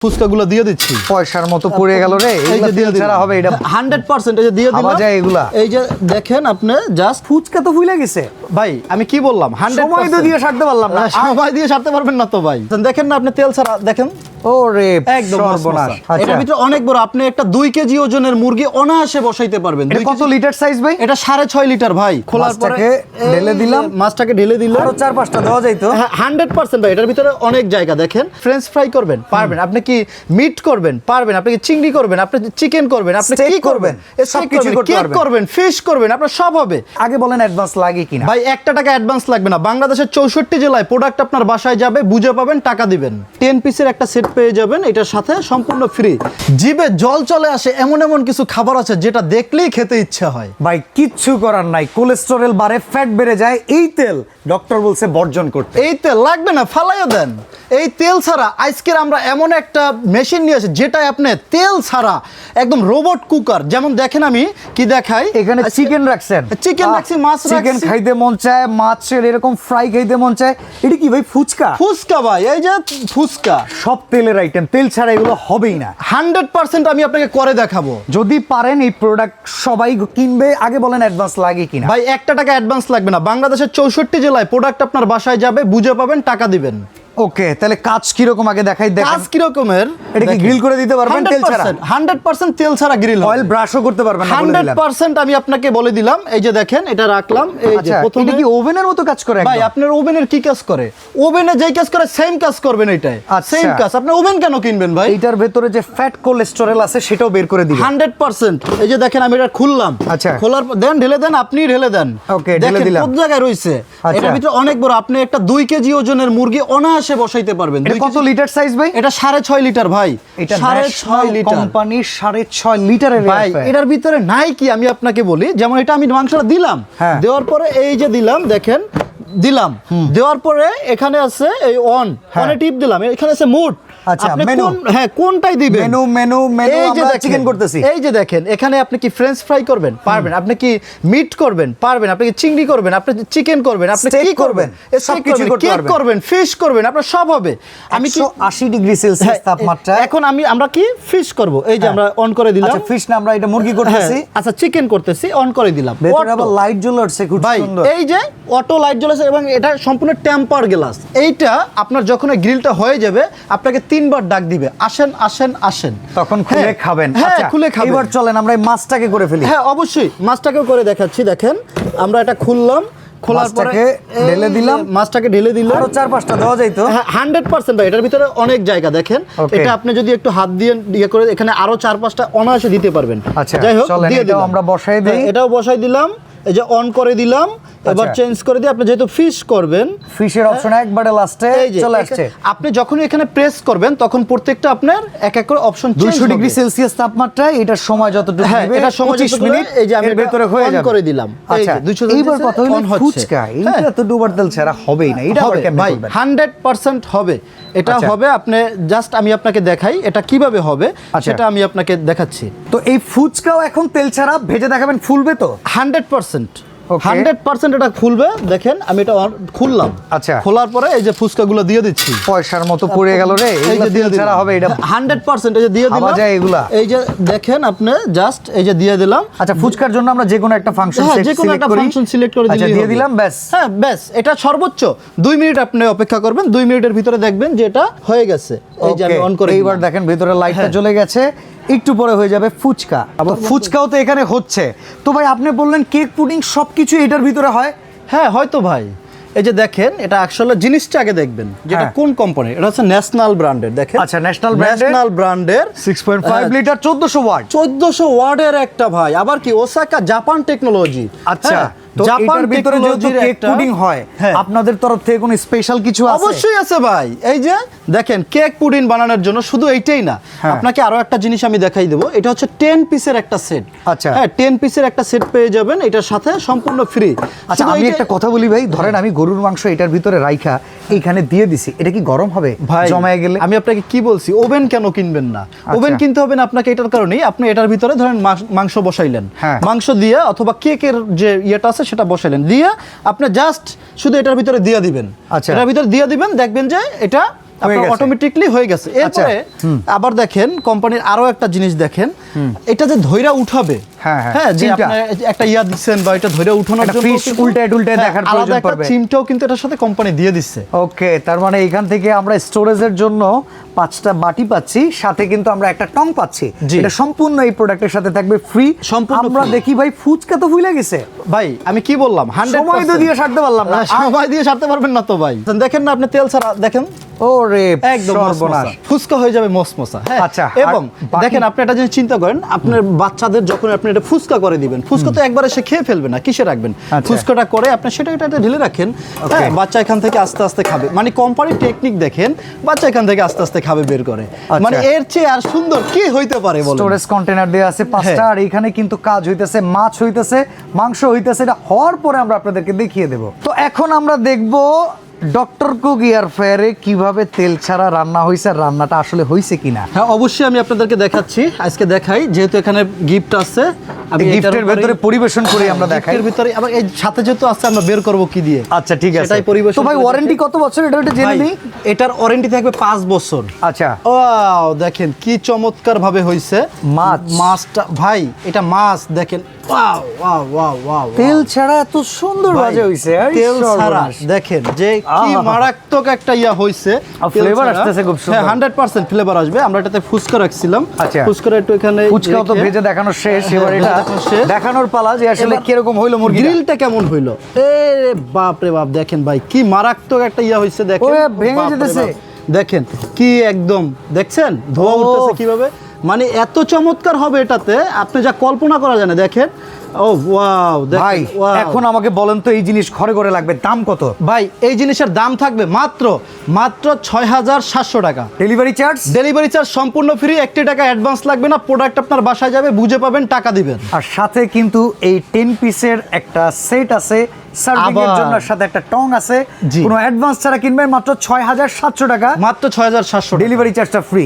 ফুচকাগুলো দিয়ে দিচ্ছি। পয়সার মতো পড়ে গেল রে, এই যে দিয়ে ছাড়া হবে এটা 100%। এই যে দিয়ে দিলাম যায় এগুলা। এই যে দেখেন আপনি জাস্ট ফুচকা তো ভুলে গেছে ভাই, আমি কি বললাম 100% সময় তো দিয়ে সারতে পারলাম না। সময় দিয়ে সারতে পারবেন না তো ভাই। দেখেন না আপনি তেল ছাড়া দেখেন ওরে একদম সর্বনাশ। মশমশা। এটার ভিতরে অনেক বড়, আপনি একটা 2 কেজি ওজনের মুরগি অনায়াসে বসাইতে পারবেন। এটা কত লিটার সাইজ ভাই? এটা 6.5 লিটার ভাই। খোলার পরে মাছটাকে ঢেলে দিলাম। মাছটাকে ঢেলে দিলাম। আরো 4-5টা দেওয়া যাইতো। 100% ভাই। এটার ভিতরে অনেক জায়গা। দেখেন ফ্রেঞ্চ ফ্রাই করবেন পারবেন, আপনি কি মিট করবেন পারবেন, আপনি কি চিংড়ি করবেন, আপনি চিকেন করবেন, আপনি কি করবেন সবকিছু করতে কেক পারবেন। করবেন, ফিশ করবেন, আপনার সব হবে। আগে বলেন অ্যাডভান্স লাগে কিনা? ভাই 1 টাকা অ্যাডভান্স লাগবে না। বাংলাদেশের 64 জেলায় প্রোডাক্ট আপনার বাসায় যাবে, বুঝে পাবেন, টাকা দিবেন। 10 পিসের একটা সেট পেয়ে যাবেন, এটার সাথে সম্পূর্ণ ফ্রি। জিভে জল চলে আসে এমন এমন কিছু খাবার আছে যেটা দেখলেই খেতে ইচ্ছে হয়। ভাই কিচ্ছু করার নাই, কোলেস্টেরল বাড়ে, ফ্যাট বেড়ে যায়। এই তেল ডক্টর বলছে বর্জন করতে। এই তেল লাগবে না, ফালাইয়া দেন। এই তেল ছাড়া আজকের আমরা এমন একটা মেশিন নিয়ে আসি যেটাই আপনি তেল ছাড়া একদম রোবট কুকার। যেমন দেখেন আমি কি দেখাই, এখানে চিকেন রাখছেন, চিকেন রাখছি, মাছ রাখছি। চিকেন খাইতে মন চায়, মাছের এরকম ফ্রাই খাইতে মন চায়। এটা কি ভাই ফুচকা? ফুচকা ভাই, এই যে ফুচকা সব তেলের আইটেম, তেল ছাড়া এগুলো হবেই না। 100% আমি আপনাকে করে দেখাবো। যদি পারেন এই প্রোডাক্ট সবাই কিনবে। আগে বলেন অ্যাডভান্স লাগে কিনা? ভাই 1 টাকা অ্যাডভান্স লাগবে না। বাংলাদেশের 64 জেলায় প্রোডাক্ট আপনার বাসায় যাবে, বুঝে পাবেন, টাকা দিবেন। ওকে, তাহলে কাজ কিরকম আগে দেখাই। কাজ কি রকমের? এটা কি গ্রিল করে দিতে পারবেন তেল ছাড়া? 100% তেল ছাড়া গ্রিল। অয়েল ব্রাশও করতে পারবেন না বলে দিলাম। 100% আমি আপনাকে বলে দিলাম। এই যে দেখেন এটা রাখলাম, এই যে আচ্ছা, প্রথমে এটা কি ওভেনের মতো কাজ করে? ভাই আপনার ওভেনের কি কাজ করে? ওভেনে যেই কাজ করে সেম কাজ করবেন এটাই। আচ্ছা। সেম কাজ। আপনি ওভেন কেন কিনবেন ভাই? এইটার ভেতরে যে ফ্যাট কোলেস্টেরল আছে সেটাও বের করে দিবেন 100%। এই যে দেখেন আমি এটা খুললাম। আচ্ছা। খোলার পর দেন, ঢেলে দেন, আপনি ঢেলে দেন। ওকে, ঢেলে দেখেন দিলাম। কত জায়গায় রইছে। আচ্ছা। এটার ভিতরে অনেক বড়, আপনি একটা 2 কেজি ওজনের মুরগি অনায়াসে বসাইতে পারবেন। এটা কত লিটার সাইজ ভাই? এটা 6.5 লিটার ভাই। এটা 6.5 লিটার কোম্পানির 6.5 লিটারের ভাই। এটার ভিতরে নাই কি আমি আপনাকে বলি, যেমন এটা আমি মাংসটা দিলাম, হ্যাঁ। দেওয়ার পরে এই যে দিলাম, দেখেন দিলাম, দেওয়ার পরে এখানে আছে এই অনে টিপ দিলাম, এখানে আছে মুড। আচ্ছা, আপনি মেনু। কোনটাই দিবেন? মেনু এই যে আমরা দেখেন, চিকেন করতেছি। এই যে দেখেন এখানে আপনি কি ফ্রেঞ্চ ফ্রাই করবেন পারবেন, আপনি কি মিট করবেন পারবেন, আপনি কি চিংড়ি করবেন, আপনি চিকেন করবেন, আপনি Steak কি করবেন, করবেন, সবকিছু করতে কেক পারবেন। করবেন, ফিশ করবেন, আপনার সব হবে। আমি কি 180 ডিগ্রি সেলসিয়াস তাপমাত্রা। এখন আমরা কি ফিশ করব, এই যে আমরা অন করে দিলাম। আচ্ছা, ফিশ না, আমরা এটা মুরগি করতেছি। হ্যাঁ, আচ্ছা চিকেন করতেছি, অন করে দিলাম। ভেতরে আবার Auto। লাইট জ্বলে উঠছে, খুব ভাই সুন্দর। এই যে অটো লাইট জ্বলেছে এবং এটা সম্পূর্ণ টেম্পার গ্লাস। এইটা আপনার যখন গ্রিলটা হয়ে যাবে আপনাকে 3 বার ডাক দিবে, আসেন আসেন আসেন। তখন খুলে হ্যাঁ, খাবেন। হ্যাঁ, আচ্ছা, খুলে খাবেন। এবার চলেন আমরা এই মাছটাকে করে ফেলি। হ্যাঁ অবশ্যই, মাছটাকেও করে দেখাচ্ছি। দেখেন আমরা এটা খুললাম, খোলার পরে মাছটাকে ঢেলে দিলাম। মাছটাকে ঢেলে দিলাম। আরো 4-5টা দেওয়া যাইতো। 100% ভাই। এটার ভিতরে অনেক জায়গা। দেখেন Okay. এটা আপনি যদি একটু হাত দিয়ে করে এখানে আরো 4-5টা অনায়াসে দিতে পারবেন। আচ্ছা, যাই হোক, চলেন দিয়ে এটাও দিলাম। আমরা বসাই দেই। হ্যাঁ, এটাও বসাই দিলাম। এই যে অন করে দিলাম। এবার আচ্ছা। চেঞ্জ করে দিয়ে আপনি যেহেতু ফিশ করবেন, ফিশের অপশন একবারে লাস্টে এই যে চলে আসছে। আপনি যখন এখানে প্রেস করবেন তখন প্রত্যেকটা আপনার এক এক করে অপশন 200 ডিগ্রি সেলসিয়াস তাপমাত্রায় এটার সময় যতটুকু হ্যাঁ, নেবে, এটা সময় 25 যতটুকু মিনিট নেবে, এই যে আমি এর এটা ভেতরে হয়ে on যাবে। করে দিলাম। এই আচ্ছা, যে 200 এইবার কথা হলো on হচ্ছে। ফুচকা। এইটা হ্যাঁ। তো ডুবার তেল ছাড়া হবেই না। এটা আবার হবে কেমনে ভাই, করবেন? 100% হবে। এটা আচ্ছা। হবে, আপনি জাস্ট আমি আপনাকে দেখাই এটা কিভাবে হবে, আচ্ছা। সেটা আমি আপনাকে দেখাচ্ছি। তো এই ফুচকাও এখন তেল ছাড়া ভেজে দেখাবেন, ফুলবে তো? 100% Okay. 100% এটা খুলবে। দেখেন আমি এটা খুললাম। আচ্ছা। খোলার পরে এই যে ফুচকাগুলো দিয়ে দিচ্ছি। পয়সার মতো পড়ে গেল রে, এই এগুলা যে দিয়ে তেল ছাড়া হবে এটা? 100% এই যে দিয়ে দিলাম। যায় এগুলা? এই যে দেখেন আপনি জাস্ট এই যে দিয়ে দিলাম। আচ্ছা, ফুচকার জন্য আমরা যে কোনো একটা ফাংশন হ্যাঁ, যে কোনো একটা ফাংশন সিলেক্ট করে দিলেই দিয়ে হবে। দিলাম, ব্যাস। হ্যাঁ ব্যাস, এটা সর্বোচ্চ 2 মিনিট আপনি অপেক্ষা করবেন। 2 মিনিটের ভিতরে দেখবেন যে এটা হয়ে গেছে। এই যে আমি Okay, অন করে এইবার দিলাম। দেখেন ভেতরে লাইটটা হ্যাঁ। জ্বলে গেছে, একটু পরে হয়ে যাবে ফুচকা। আবার ফুচকাও তো এখানে হচ্ছে। তো ভাই আপনি বললেন কেক পুডিং সবকিছু এটার ভিতরে হয়? হ্যাঁ হয়তো ভাই। এই যে দেখেন এটা আসলে জিনিসটা আগে দেখবেন যেটা হ্যাঁ। কোন কোম্পানি। এটা হচ্ছে ন্যাশনাল ব্র্যান্ডের। দেখেন আচ্ছা, ন্যাশনাল ব্র্যান্ডের। ন্যাশনাল ব্র্যান্ডের 6.5 লিটার 1400 ওয়াট। 1400 ওয়াটের একটা ভাই, আবার কি ওসাকা জাপান টেকনোলজি। আচ্ছা, তো জাপান এটার ভিতরে যেহেতু টেকনোলজির কেক একটা পুডিং হয়, হ্যাঁ। আপনাদের তরফ থেকে কোনো স্পেশাল কিছু আছে? অবশ্যই আছে ভাই। এই যে দেখেন কেক পুডিং বানানোর জন্য শুধু এইটাই না, হ্যাঁ। আপনাকে আরো একটা জিনিস আমি দেখাই দেবো। এটা হচ্ছে 10 পিসের একটা সেট। আচ্ছা। হ্যাঁ, 10 পিসের একটা সেট পেয়ে যাবেন, এটার সাথে সম্পূর্ণ ফ্রি। আচ্ছা, আমি একটা কথা বলি ভাই, ধরেন আমি গরুর মাংস এটার ভিতরে রাইখা এইখানে দিয়ে দিছি, এটা কি গরম হবে ভাই জমায়ে গেলে? আমি আপনাকে কি বলছি, ওভেন কেন কিনবেন না? ওভেন কিনতে হবে না আপনাকে এটার কারণেই, আপনি এটার ভিতরে ধরেন মাংস বসাইলেন, হ্যাঁ। মাংস দিয়ে অথবা কেকের যে ইয়েটা আছে সেটা বসাইলেন, দিয়ে আপনি জাস্ট শুধু এটার ভিতরে দিয়ে দিবেন। আচ্ছা। এটার ভিতরে দিয়ে দিবেন, দেখবেন যে এটা আপনার গেছে। অটোমেটিকলি হয়ে গেছে। এরপরে আবার দেখেন কোম্পানির আরো একটা জিনিস দেখেন, এটা যে ধইরা উঠাবে, হ্যাঁ, হ্যাঁ, হ্যাঁ, যে চিমটা। আপনি একটা ইয়া দিচ্ছেন বা এটা ধইরা উঠানোর একটা জন্য fish কিন্তু- উল্টায় টুল্টায় হ্যাঁ, দেখার আলাদা প্রয়োজন একটা পড়বে। চিমটাও কিন্তু এটার সাথে কোম্পানি দিয়ে দিচ্ছে। ওকে, তার মানে এখান থেকে আমরা স্টোরেজের জন্য 5টা বাটি পাচ্ছি, সাথে কিন্তু আমরা একটা টং পাচ্ছি। জি। এটা সম্পূর্ণ এই প্রোডাক্টের সাথে থাকবে ফ্রি। সম্পূর্ণ আমরা free। দেখি ভাই ফুচকা তো ভুলে গেছে, ভাই আমি কি বললাম, 100% সময় তো দিয়ে সারতে পারলাম না। সময় দিয়ে সারতে পারবেন না তো ভাই। দেখেন না আপনি তেল ছাড়া দেখেন ওরে একদম সর্বনাশ। মসমসা। ফুচকা হয়ে যাবে মসমসা, হ্যাঁ। আচ্ছা, আর এবং বাকি- দেখেন আপনি একটা জিনিস চিন্তা করেন, আপনার বাচ্চাদের যখন আপনি এটা ফুচকা করে দিবেন, ফুচকা তো একবারে সে খেয়ে ফেলবে না, কিসে রাখবেন? আচ্ছা। ফুচকাটা করে আপনি সেটা এটা ঢেলে রাখেন, হ্যাঁ, বাচ্চা এখান থেকে আস্তে আস্তে খাবে। মানে কোম্পানির টেকনিক দেখেন, বাচ্চা এখান থেকে আস্তে আস্তে খাবে বের করে। মানে এর চেয়ে আর সুন্দর কি হইতে পারে বলেন? স্টোরেজ কন্টেনার দেওয়া আছে 5টা, আর এখানে কিন্তু কাজ হইতেছে, মাছ হইতেছে, মাংস হইতেছে। এটা হওয়ার পরে আমরা আপনাদেরকে দেখিয়ে দেব। তো এখন আমরা দেখব ডক্টর কুক এয়ার ফ্রায়ারে কিভাবে তেল ছাড়া রান্না হয়েছে, আর রান্নাটা আসলে হয়েছে কিনা। হ্যাঁ, অবশ্যই আমি আপনাদেরকে দেখাচ্ছি, আজকে দেখাই, যেহেতু এখানে গিফট আছে। আমি এটার গিফটের উপরেই- ভেতরে পরিবেশন করে আমরা হ্যাঁ, দেখাই। গিফটের ভিতরে আবার এই সাথে যেহেতু আছে, আমরা বের করব কি দিয়ে। আচ্ছা, ঠিক আছে। সেটাই পরিবেশন তো ভাই করে ওয়ারেন্টি দেখে। কত বছর এটা একটু জেনে ভাই, নিই। এটার ওয়ারেন্টি থাকবে 5 বছর। আচ্ছা, ওয়াও, দেখেন কি চমৎকার ভাবে হইছে মাছ। মাছটা ভাই, এটা মাছ দেখেন, ওয়াও ওয়াও ওয়াও ওয়াও। তেল ছাড়া এত সুন্দর ভাজে হইছে, আর তেল ছাড়া সর্বনাশ। দেখেন যে কি আহা। মারাত্মক একটা ইয়া হইছে। আর তেল flavor ছাড়া। আসতেছে খুব সুন্দর। হ্যাঁ, 100% ফ্লেভার আসবে। আমরা এটাতে ফুচকা রাখছিলাম, আচ্ছা। ফুচকাটা একটু এখানে ফুচকাও তো রেখে- ভেজে দেখানো শেষ, হ্যাঁ, এবার এটা দেখানো শেষ। দেখানোর পালা যে আসলে এবার কিরকম হইলো মুরগি। গ্রিলটা কেমন হইলো? এ বাপ রে বাপ, দেখেন ভাই কি মারাত্মক একটা ইয়া হইছে, দেখেন ওরে, ভেঙে বাপ রে যেতেছে। বাপ। দেখেন কি একদম, দেখছেন ধোঁয়া ও। উঠতেছে কিভাবে, মানে এত চমৎকার হবে এটাতে আপনি যা কল্পনা করা যায় না। দেখেন, ও ওয়াও, ভাই দেখেন ওয়াও। এখন আমাকে বলেন তো এই জিনিস ঘরে ঘরে লাগবে, দাম কত? ভাই এই জিনিসের দাম থাকবে মাত্র 6,700 টাকা। Delivery charge? ডেলিভারি চার্জ সম্পূর্ণ ফ্রি, 1 টাকা অ্যাডভান্স লাগবে না। প্রোডাক্ট আপনার বাসায় যাবে, বুঝে পাবেন, টাকা দিবেন। আর সাথে কিন্তু এই 10 পিসের একটা সেট আছে সার্ভিং এর আবার। জন্য, আর সাথে একটা টং আছে। জি। কোনো অ্যাডভান্স ছাড়া কিনবেন মাত্র 6,700 টাকা, মাত্র 6,700 টাকা। ডেলিভারি চার্জটা ফ্রি।